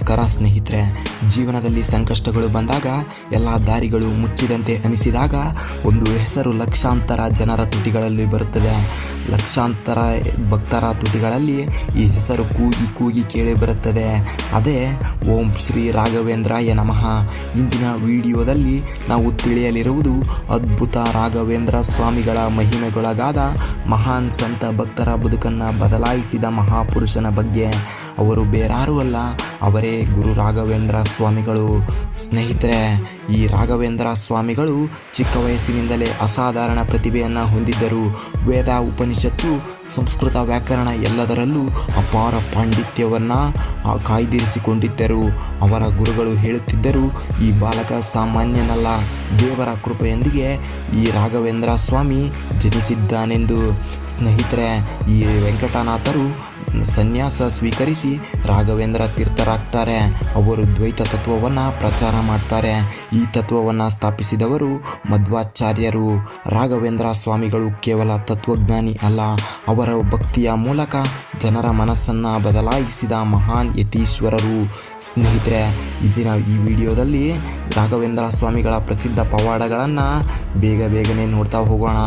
ನಮಸ್ಕಾರ ಸ್ನೇಹಿತರೆ. ಜೀವನದಲ್ಲಿ ಸಂಕಷ್ಟಗಳು ಬಂದಾಗ ಎಲ್ಲ ದಾರಿಗಳು ಮುಚ್ಚಿದಂತೆ ಅನಿಸಿದಾಗ ಒಂದು ಹೆಸರು ಲಕ್ಷಾಂತರ ಜನರ ತುಟಿಗಳಲ್ಲಿ ಬರುತ್ತದೆ. ಲಕ್ಷಾಂತರ ಭಕ್ತರ ತುಟಿಗಳಲ್ಲಿ ಈ ಹೆಸರು ಕೂಗಿ ಕೂಗಿ ಕೇಳಿ ಬರುತ್ತದೆ. ಅದೇ ಓಂ ಶ್ರೀ ರಾಘವೇಂದ್ರಾಯ ನಮಃ. ಇಂದಿನ ವಿಡಿಯೋದಲ್ಲಿ ನಾವು ತಿಳಿಯಲಿರುವುದು ಅದ್ಭುತ ರಾಘವೇಂದ್ರ ಸ್ವಾಮಿಗಳ ಮಹಿಮೆಗೊಳಗಾದ ಮಹಾನ್ ಸಂತ ಭಕ್ತರ ಬದುಕನ್ನು ಬದಲಾಯಿಸಿದ ಮಹಾಪುರುಷನ ಬಗ್ಗೆ. ಅವರು ಬೇರಾರೂ ಅಲ್ಲ, ಅವರೇ ಗುರು ರಾಘವೇಂದ್ರ ಸ್ವಾಮಿಗಳು. ಸ್ನೇಹಿತರೆ, ಈ ರಾಘವೇಂದ್ರ ಸ್ವಾಮಿಗಳು ಚಿಕ್ಕ ವಯಸ್ಸಿನಿಂದಲೇ ಅಸಾಧಾರಣ ಪ್ರತಿಭೆಯನ್ನು ಹೊಂದಿದ್ದರು. ವೇದ, ಉಪನಿಷತ್ತು, ಸಂಸ್ಕೃತ ವ್ಯಾಕರಣ ಎಲ್ಲದರಲ್ಲೂ ಅಪಾರ ಪಾಂಡಿತ್ಯವನ್ನು ಕಾಯ್ದಿರಿಸಿಕೊಂಡಿದ್ದರು. ಅವರ ಗುರುಗಳು ಹೇಳುತ್ತಿದ್ದರು, ಈ ಬಾಲಕ ಸಾಮಾನ್ಯನಲ್ಲ, ದೇವರ ಕೃಪೆಯೊಂದಿಗೆ ಈ ರಾಘವೇಂದ್ರ ಸ್ವಾಮಿ ಜನಿಸಿದ್ದಾನೆಂದು. ಸ್ನೇಹಿತರೆ, ಈ ವೆಂಕಟನಾಥರು ಸನ್ಯಾಸ ಸ್ವೀಕರಿಸಿ ರಾಘವೇಂದ್ರ ತೀರ್ಥರಾಗ್ತಾರೆ. ಅವರು ದ್ವೈತ ತತ್ವವನ್ನು ಪ್ರಚಾರ ಮಾಡ್ತಾರೆ. ಈ ತತ್ವವನ್ನು ಸ್ಥಾಪಿಸಿದವರು ಮಧ್ವಾಚಾರ್ಯರು. ರಾಘವೇಂದ್ರ ಸ್ವಾಮಿಗಳು ಕೇವಲ ತತ್ವಜ್ಞಾನಿ ಅಲ್ಲ, ಅವರ ಭಕ್ತಿಯ ಮೂಲಕ ಜನರ ಮನಸ್ಸನ್ನು ಬದಲಾಯಿಸಿದ ಮಹಾನ್ ಯತೀಶ್ವರರು. ಸ್ನೇಹಿತರೆ, ಇಂದಿನ ಈ ವಿಡಿಯೋದಲ್ಲಿ ರಾಘವೇಂದ್ರ ಸ್ವಾಮಿಗಳ ಪ್ರಸಿದ್ಧ ಪವಾಡಗಳನ್ನು ಬೇಗನೆ ನೋಡ್ತಾ ಹೋಗೋಣ.